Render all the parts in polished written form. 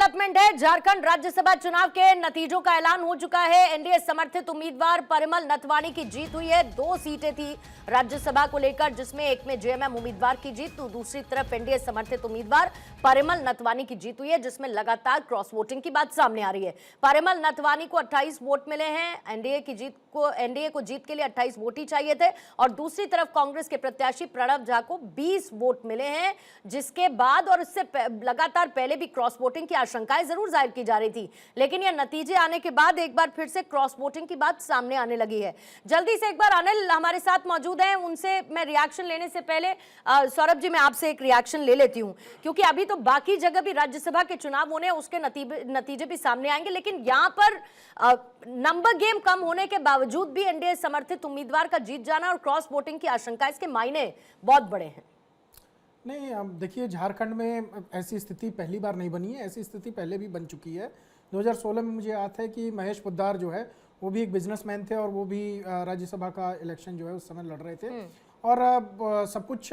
Development है। झारखंड राज्यसभा चुनाव के नतीजों का ऐलान हो चुका है। एनडीए समर्थित उम्मीदवार परिमल नथवानी की जीत हुई है। 2 सीटें थी राज्यसभा को लेकर, जिसमें एक में जेएमएम उम्मीदवार की जीत, तो दूसरी तरफ एनडीए समर्थित उम्मीदवार परिमल नथवानी की जीत हुई है, जिसमें लगातार क्रॉस वोटिंग की बात सामने आ रही है। परिमल नथवानी को 28 वोट मिले हैं। एनडीए को जीत के लिए 28 वोट ही चाहिए थे, और दूसरी तरफ कांग्रेस के प्रत्याशी प्रणव झा को 20 वोट मिले हैं, जिसके बाद और इससे लगातार पहले भी क्रॉस वोटिंग की आशंकाएं जरूर जाहिर की जा रही थी, लेकिन यह नतीजे आने के बाद एक बार फिर से क्रॉस वोटिंग की बात सामने आने लगी है। जल्दी से एक बार अनिल हमारे साथ मौजूद हैं, उनसे मैं रिएक्शन लेने से पहले सौरभ जी मैं आपसे एक रिएक्शन ले लेती हूं, क्योंकि अभी तो बाकी जगह भी राज्यसभा के चुनाव होने, उसके नतीजे भी सामने आएंगे, लेकिन यहां पर नंबर गेम कम होने के बावजूद भी एनडीए समर्थित उम्मीदवार का जीत जाना और क्रॉस वोटिंग की आशंका, इसके मायने बहुत बड़े हैं। नहीं, अब देखिए, झारखंड में ऐसी स्थिति पहली बार नहीं बनी है, ऐसी स्थिति पहले भी बन चुकी है। 2016 में मुझे याद है कि महेश पोद्दार जो है वो भी एक बिजनेसमैन थे, और वो भी राज्यसभा का इलेक्शन जो है उस समय लड़ रहे थे, और सब कुछ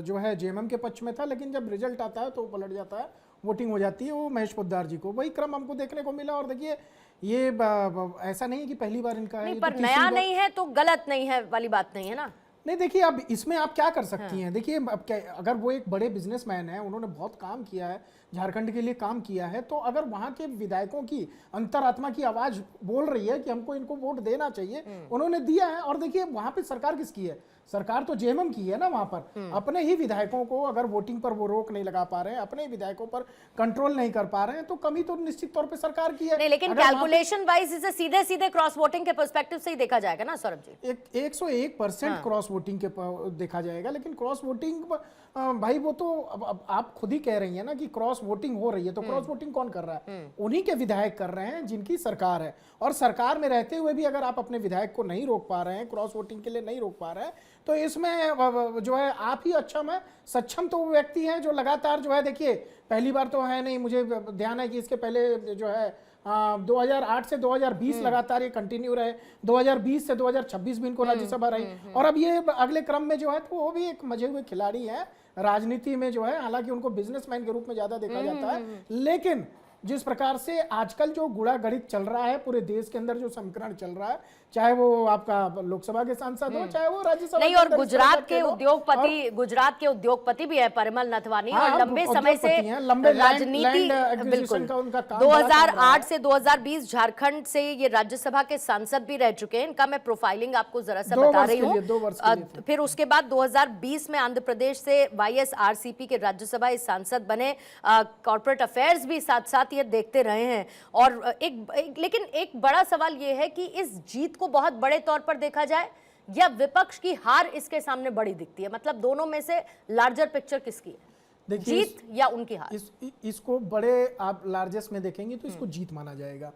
जो है जेएमएम के पक्ष में था, लेकिन जब रिजल्ट आता है तो पलट जाता है, वोटिंग हो जाती है वो महेश पोद्दार जी को। वही क्रम हमको देखने को मिला, और देखिए ये ऐसा नहीं है कि पहली बार इनका है, पर नया नहीं है तो गलत नहीं है वाली बात नहीं है ना। नहीं, देखिए, अब इसमें आप क्या कर सकती हैं। देखिए, अब क्या, अगर वो एक बड़े बिजनेसमैन हैं, उन्होंने बहुत काम किया है, झारखंड के लिए काम किया है, तो अगर वहां के विधायकों की अंतरात्मा की आवाज बोल रही है कि हमको इनको वोट देना चाहिए, उन्होंने दिया है। और देखिए, वहां पे सरकार किसकी है? सरकार तो जेएमएम की है ना। वहां पर अपने ही विधायकों को अगर वोटिंग पर वो रोक नहीं लगा पा रहे हैं, अपने ही विधायकों पर कंट्रोल नहीं कर पा रहे हैं, तो कमी तो निश्चित तौर पे सरकार की है। नहीं, लेकिन कैलकुलेशन वाइज इसे सीधे सीधे क्रॉस वोटिंग के पर्सपेक्टिव से ही देखा जाएगा ना सौरभ जी। 101% क्रॉस वोटिंग के देखा जाएगा, लेकिन क्रॉस वोटिंग भाई वो तो अब आप खुद ही कह रही है ना कि क्रॉस वोटिंग हो रही है, तो क्रॉस वोटिंग कौन कर रहा है? उन्हीं के विधायक कर रहे हैं जिनकी सरकार है, और सरकार में रहते हुए भी अगर आप अपने विधायक को नहीं रोक पा रहे हैं, क्रॉस वोटिंग के लिए नहीं रोक पा रहे हैं, तो इसमें जो है आप ही सक्षम तो वो व्यक्ति हैं जो लगातार जो है, देखिए पहली बार तो है नहीं, मुझे ध्यान है कि इसके पहले जो है 2008 से 2020 लगातार ये कंटिन्यू रहे, 2020 से 2026 भी इनको राज्यसभा रही, और अब ये अगले क्रम में जो है तो वो भी एक मजे हुए खिलाड़ी है राजनीति में जो है। हालांकि उनको बिजनेसमैन के रूप में ज्यादा देखा जाता है, लेकिन जिस प्रकार से आजकल जो गुड़ा गणित चल रहा है पूरे देश के अंदर, जो समीकरण चल रहा है, चाहे वो आपका लोकसभा के सांसद हो, चाहे वो राज्यसभा नहीं, और गुजरात के उद्योगपति भी है परिमल नथवानी, और लंबे समय से राजनीति, बिल्कुल 2008 से 2020 झारखंड से ये राज्यसभा के सांसद भी रह चुके हैं। इनका मैं प्रोफाइलिंग आपको जरा सा बता रही हूँ। फिर उसके बाद 2020 में आंध्र प्रदेश से वाईएसआरसीपी के राज्यसभा सांसद बने, कॉर्पोरेट अफेयर्स भी साथ साथ ये देखते रहे हैं। और लेकिन एक बड़ा सवाल ये है कि इस जीत को बहुत बड़े तौर पर देखा जाए या विपक्ष की हार इसके सामने बड़ी दिखती है, मतलब दोनों में से लार्जर पिक्चर किसकी है, जीत या उनकी हार? इसको बड़े आप लार्जेस्ट में देखेंगे तो इसको जीत माना जाएगा।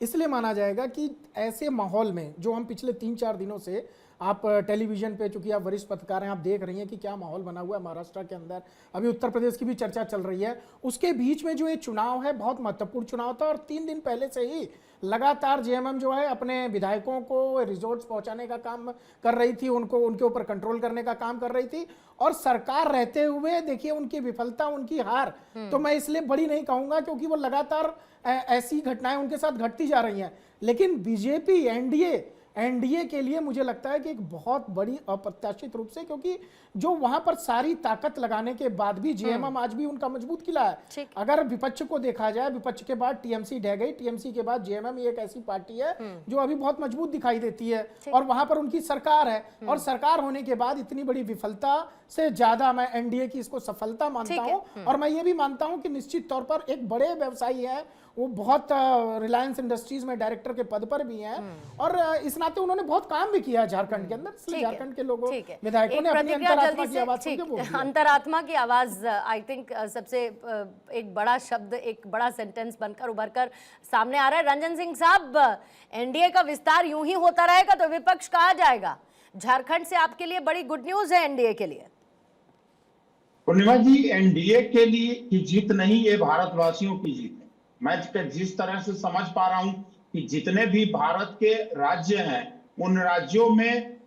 इसलिए माना जाएगा कि ऐसे माहौल में जो हम पिछले 3-4 दिनों से आप टेलीविजन पे, चूंकि आप वरिष्ठ पत्रकार हैं, आप देख रही हैं कि क्या माहौल बना हुआ है महाराष्ट्र के अंदर, अभी उत्तर प्रदेश की भी चर्चा चल रही है, उसके बीच में जो ये चुनाव है बहुत महत्वपूर्ण चुनाव था, और 3 दिन पहले से ही लगातार जेएमएम जो है अपने विधायकों को रिजोर्ट्स पहुंचाने का काम कर रही थी, उनके ऊपर कंट्रोल करने का काम कर रही थी, और सरकार रहते हुए देखिए उनकी विफलता, उनकी हार तो मैं इसलिए बड़ी नहीं कहूंगा क्योंकि वो लगातार ऐसी घटनाएं उनके साथ घटती जा रही हैं। लेकिन बीजेपी एनडीए के लिए मुझे लगता है कि एक बहुत बड़ी अप्रत्याशित रूप से, क्योंकि जो वहां पर सारी ताकत लगाने के बाद भी जेएमएम आज भी उनका मजबूत किला है। अगर विपक्ष को देखा जाए, विपक्ष के बाद टीएमसी ढह गई, टीएमसी के बाद जेएमएम एक ऐसी पार्टी है जो अभी बहुत मजबूत दिखाई देती है, और वहां पर उनकी सरकार है, और सरकार होने के बाद इतनी बड़ी विफलता से ज्यादा मैं एनडीए की इसको सफलता मानता हूं। और मैं ये भी मानता हूं कि निश्चित तौर पर एक बड़े व्यवसायी है, वो बहुत रिलायंस इंडस्ट्रीज में डायरेक्टर के पद पर भी हैं, और इस नाते उन्होंने बहुत काम भी किया है झारखंड के अंदर, इसलिए झारखंड के लोगों, विधायकों ने अपनी अंतरात्मा की आवाज सुन के बोल दिया। अंतरात्मा की आवाज आई थिंक सबसे एक बड़ा शब्द, एक बड़ा सेंटेंस बनकर उभरकर सामने आ रहा है। रंजन सिंह साहब, एनडीए का विस्तार यूं ही होता रहेगा तो विपक्ष कहा जाएगा? झारखंड से आपके लिए बड़ी गुड न्यूज है एनडीए के लिए। पूर्णिमा जी, एनडीए के लिए की जीत नहीं, ये भारतवासियों की जीत है। मैं जिस तरह से समझ पा रहा हूं कि जितने भी भारत के राज्य हैं, उन राज्यों में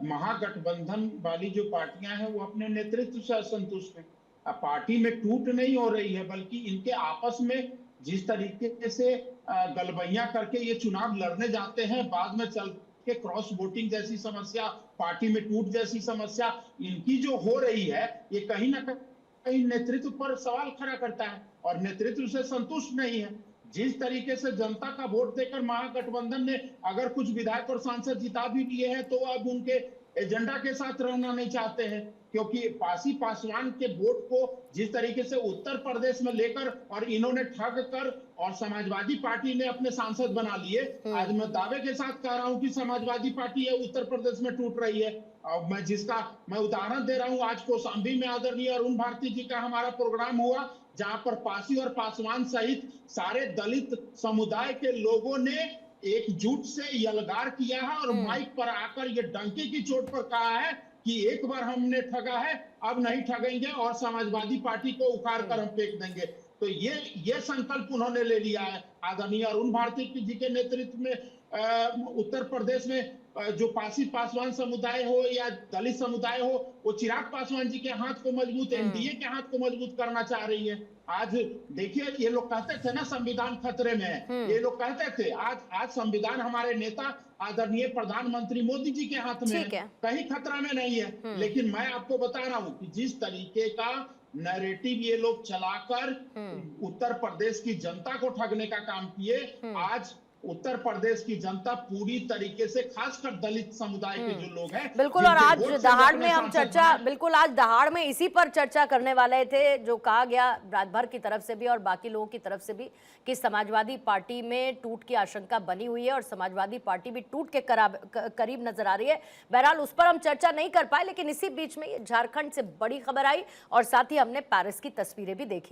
महागठबंधन वाली जो पार्टियां हैं वो अपने नेतृत्व से असंतुष्ट हैं। पार्टी में टूट नहीं हो रही है, बल्कि इनके आपस में जिस तरीके से गलबैया करके ये चुनाव लड़ने जाते हैं, बाद में चल के क्रॉस वोटिंग जैसी समस्या, पार्टी में टूट जैसी समस्या इनकी जो हो रही है, ये कहीं ना कहीं नेतृत्व पर सवाल खड़ा करता है और नेतृत्व से संतुष्ट नहीं है। जिस तरीके से जनता का वोट देकर महागठबंधन ने अगर कुछ विधायक और सांसद जिता भी लिए हैं, तो अब उनके एजेंडा के साथ रहना नहीं चाहते हैं, क्योंकि पासवान के वोट को जिस तरीके से उत्तर प्रदेश में लेकर और इन्होंने ठग कर और समाजवादी पार्टी ने अपने सांसद बना लिए। आज मैं दावे के साथ कह रहा हूं कि समाजवादी पार्टी है उत्तर प्रदेश में टूट रही है। और मैं उदाहरण दे रहा हूं, आज कौशाम्बी में आदरणीय अरुण भारती जी का हमारा प्रोग्राम हुआ, जहां पर पासी और पासवान सहित सारे दलित समुदाय के लोगों ने एकजुट से यलगार किया है और माइक पर आकर ये डंके की चोट पर कहा है कि एक बार हमने ठगा है, अब नहीं ठगेंगे और समाजवादी पार्टी को उखाड़ कर हम फेंक देंगे। तो ये संकल्प उन्होंने ले लिया है। आदरणीय अरुण भारती जी के नेतृत्व में उत्तर प्रदेश में जो पासी पासवान समुदाय हो या दलित समुदाय हो, वो चिराग पासवान जी के हाथ को मजबूत, एनडीए के हाथ को मजबूत करना चाह रही है। आज देखिए, ये लोग कहते थे ना संविधान खतरे में है, ये लोग कहते थे, आज संविधान हमारे नेता आदरणीय प्रधानमंत्री मोदी जी के हाथ में है, कहीं खतरा में नहीं है। लेकिन मैं आपको बता रहा हूं कि जिस तरीके का नैरेटिव ये लोग चलाकर उत्तर प्रदेश की जनता को ठगने का काम किए, आज उत्तर प्रदेश की जनता पूरी तरीके से, खासकर दलित समुदाय के जो लोग हैं, बिल्कुल। और आज दहाड़ में हम चर्चा, बिल्कुल आज दहाड़ में इसी पर चर्चा करने वाले थे, जो कहा गया राजभर की तरफ से भी और बाकी लोगों की तरफ से भी कि समाजवादी पार्टी में टूट की आशंका बनी हुई है और समाजवादी पार्टी भी टूट के करीब नजर आ रही है। बहरहाल उस पर हम चर्चा नहीं कर पाए, लेकिन इसी बीच में ये झारखंड से बड़ी खबर आई और साथ ही हमने पेरिस की तस्वीरें भी देखी।